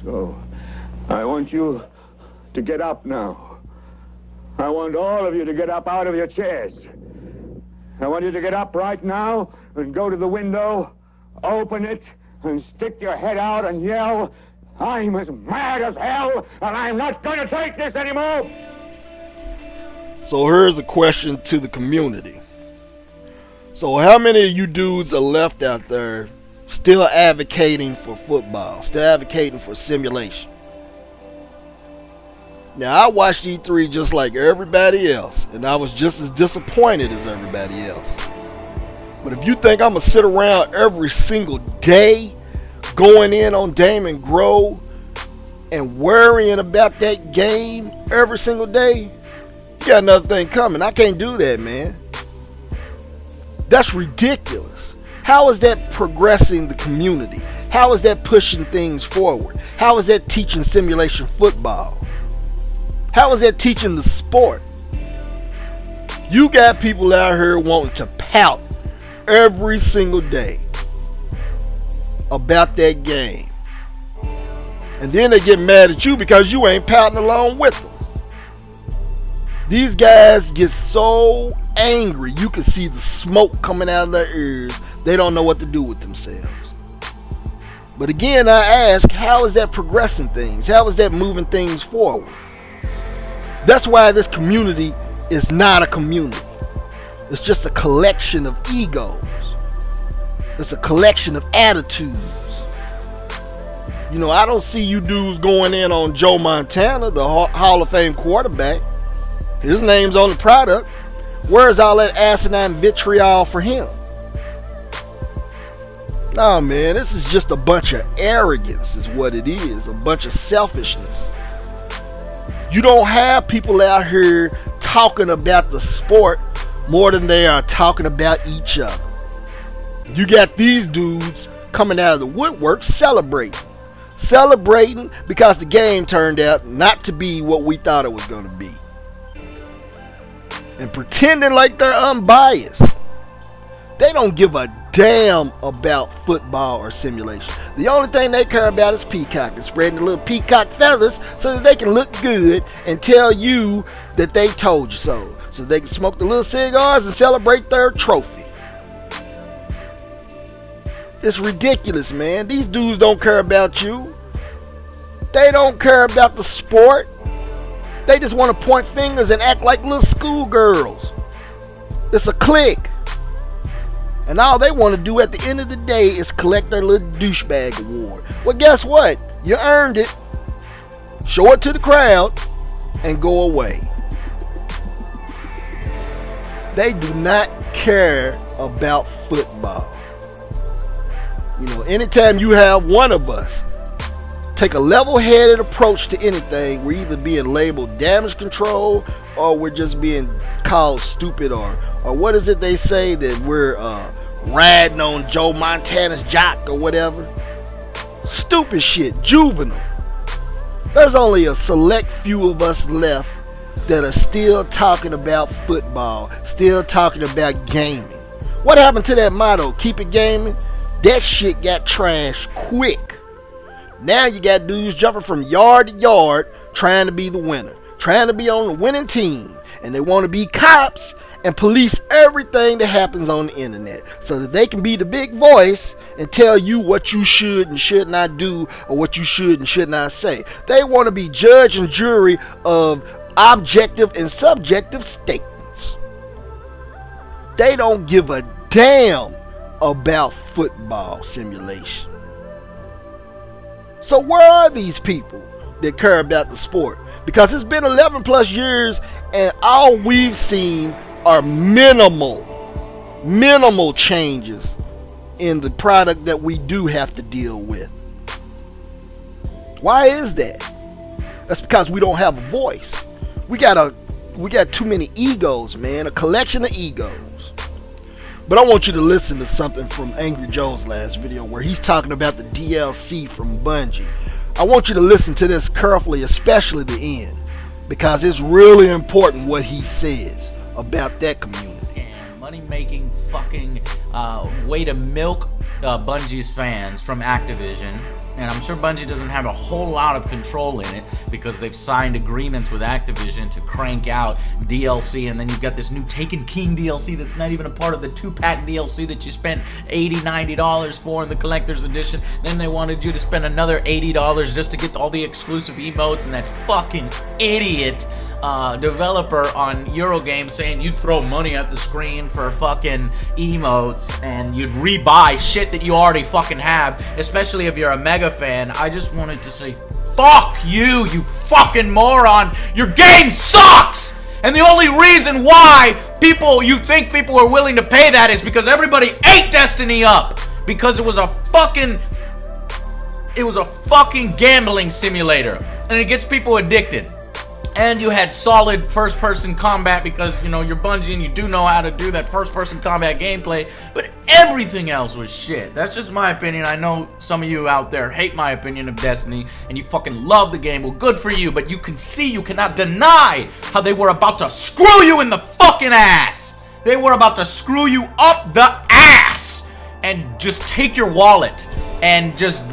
So, I want you to get up now. I want all of you to get up out of your chairs. I want you to get up right now and go to the window, open it, and stick your head out and yell, "I'm as mad as hell, and I'm not going to take this anymore!" So here's a question to the community. So how many of you dudes are left out there still advocating for football, still advocating for simulation? Now, I watched E3 just like everybody else, and I was just as disappointed as everybody else. But if you think I'm going to sit around every single day going in on Damon Grove and worrying about that game every single day, you got another thing coming. I can't do that, man. That's ridiculous. How is that progressing the community? How is that pushing things forward? How is that teaching simulation football? How is that teaching the sport? You got people out here wanting to pout every single day about that game. And then they get mad at you because you ain't pouting along with them. These guys get so angry, you can see the smoke coming out of their ears. They don't know what to do with themselves. But again, I ask, how is that progressing things? How is that moving things forward? That's why this community is not a community. It's just a collection of egos. It's a collection of attitudes. You know, I don't see you dudes going in on Joe Montana, the Hall of Fame quarterback. His name's on the product. Where's all that asinine vitriol for him? Nah, man, this is just a bunch of arrogance is what it is. A bunch of selfishness. You don't have people out here talking about the sport more than they are talking about each other. You got these dudes coming out of the woodwork celebrating because the game turned out not to be what we thought it was going to be, and pretending like they're unbiased. They don't give a damn about football or simulation. The only thing they care about is peacocking, spreading the little peacock feathers so that they can look good and tell you that they told you so they can smoke the little cigars and celebrate their trophy. It's ridiculous, man. These dudes don't care about you. They don't care about the sport. They just want to point fingers and act like little schoolgirls. It's a clique. And all they want to do at the end of the day is collect their little douchebag award. Well, guess what? You earned it. Show it to the crowd and go away. They do not care about football. You know, anytime you have one of us take a level-headed approach to anything, we're either being labeled damage control or we're just being called stupid, or what is it they say, that we're riding on Joe Montana's jock or whatever. Stupid shit, juvenile. There's only a select few of us left that are still talking about football, still talking about gaming. What happened to that motto, keep it gaming? That shit got trashed quick. Now you got dudes jumping from yard to yard trying to be the winner, trying to be on the winning team, and they want to be cops and police everything that happens on the internet so that they can be the big voice and tell you what you should and should not do, or what you should and should not say. They want to be judge and jury of objective and subjective statements. They don't give a damn about football simulation. So where are these people that care about the sport? Because it's been 11 plus years and all we've seen are minimal changes in the product that we do have to deal with. Why is that? That's because we don't have a voice. We got too many egos, man, a collection of egos. But I want you to listen to something from Angry Joe's last video where he's talking about the DLC from Bungie. I want you to listen to this carefully, especially the end, because it's really important what he says about that community. Money-making fucking way to milk Bungie's fans from Activision, and I'm sure Bungie doesn't have a whole lot of control in it because they've signed agreements with Activision to crank out DLC, and then you've got this new Taken King DLC that's not even a part of the 2-pack DLC that you spent $80, $90 for in the collector's edition. Then they wanted you to spend another $80 just to get all the exclusive emotes, and that fucking idiot developer on Eurogames saying you'd throw money at the screen for fucking emotes and you'd rebuy shit that you already fucking have, especially if you're a mega fan. I just wanted to say, fuck you, you fucking moron. Your game sucks! And the only reason why you think people are willing to pay that is because everybody ate Destiny up. Because it was a fucking gambling simulator. And it gets people addicted. And you had solid first-person combat because, you know, you're Bungie and you do know how to do that first-person combat gameplay, but everything else was shit. That's just my opinion. I know some of you out there hate my opinion of Destiny and you fucking love the game. Well, good for you, but you can see, you cannot deny how they were about to screw you in the fucking ass. They were about to screw you up the ass and just take your wallet and just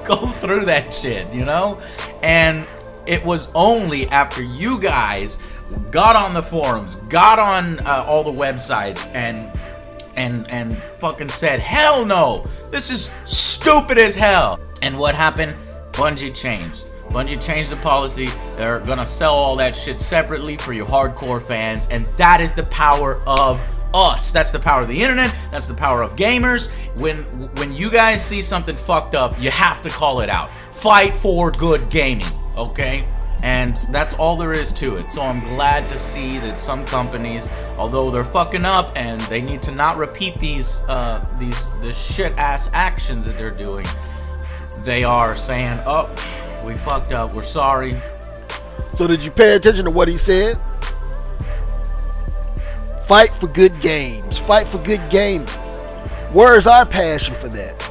go through that shit, you know? And it was only after you guys got on the forums, got on all the websites, and fucking said, hell no, this is stupid as hell. And what happened? Bungie changed. Bungie changed the policy. They're gonna sell all that shit separately for you hardcore fans, and that is the power of us. That's the power of the internet. That's the power of gamers. When you guys see something fucked up, you have to call it out. Fight for good gaming. Okay, and that's all there is to it. So I'm glad to see that some companies, although they're fucking up and they need to not repeat these shit ass actions that they're doing, they are saying, oh, we fucked up, we're sorry. So did you pay attention to what he said? Fight for good games. Fight for good gaming. Where's our passion for that?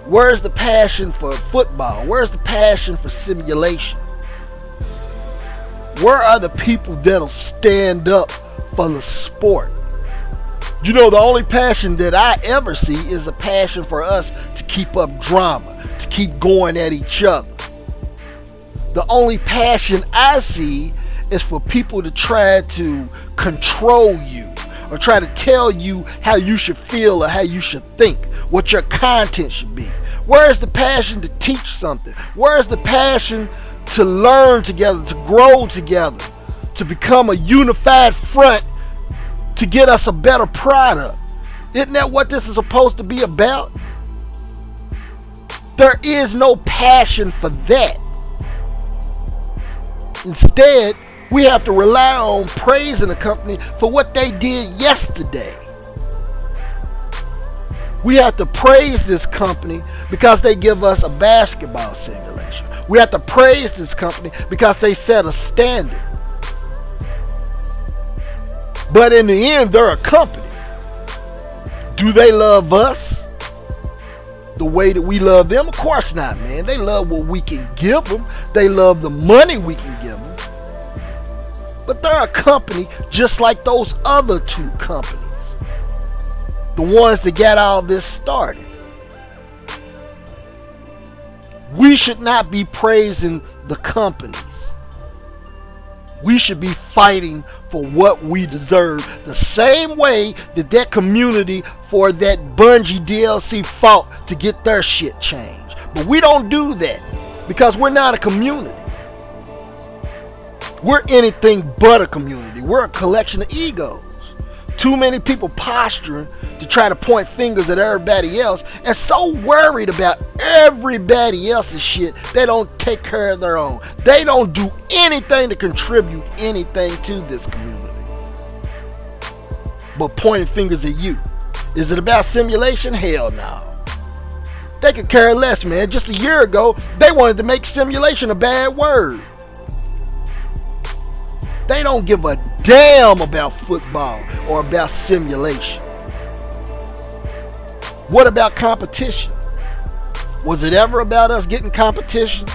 Where's the passion for football? Where's the passion for simulation? Where are the people that'll stand up for the sport? You know, the only passion that I ever see is a passion for us to keep up drama, to keep going at each other. The only passion I see is for people to try to control you or try to tell you how you should feel or how you should think, what your content should be. Where's the passion to teach something? Where's the passion to learn together, to grow together, to become a unified front to get us a better product? Isn't that what this is supposed to be about? There is no passion for that. Instead, we have to rely on praising the company for what they did yesterday. We have to praise this company because they give us a basketball simulation. We have to praise this company because they set a standard. But in the end, they're a company. Do they love us the way that we love them? Of course not, man. They love what we can give them. They love the money we can give them. But they're a company just like those other two companies. The ones that got all this started. We should not be praising the companies. We should be fighting for what we deserve. The same way that that community for that Bungie DLC fought to get their shit changed. But we don't do that because we're not a community. We're anything but a community. We're a collection of egos. Too many people posturing to try to point fingers at everybody else and so worried about everybody else's shit they don't take care of their own. They don't do anything to contribute anything to this community but pointing fingers at you. Is it about simulation? Hell no. They could care less, man. Just a year ago they wanted to make simulation a bad word. They don't give a damn about football or about simulation. What about competition? Was it ever about us getting competition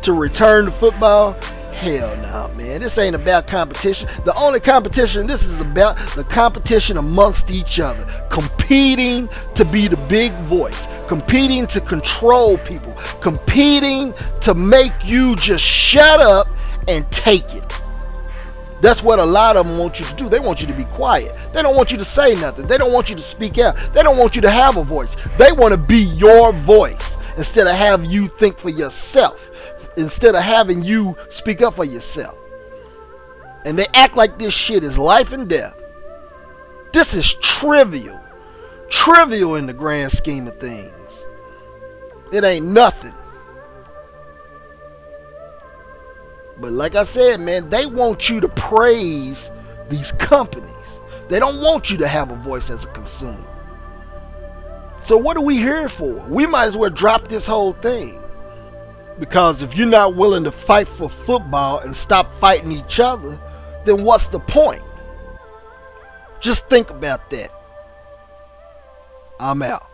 to return to football? Hell no, man. This ain't about competition. The only competition this is about, the competition amongst each other. Competing to be the big voice. Competing to control people. Competing to make you just shut up and take it. That's what a lot of them want you to do. They want you to be quiet. They don't want you to say nothing. They don't want you to speak out. They don't want you to have a voice. They want to be your voice instead of having you think for yourself. Instead of having you speak up for yourself. And they act like this shit is life and death. This is trivial. Trivial in the grand scheme of things. It ain't nothing. But like I said, man, they want you to praise these companies. They don't want you to have a voice as a consumer. So what are we here for? We might as well drop this whole thing. Because if you're not willing to fight for football and stop fighting each other, then what's the point? Just think about that. I'm out.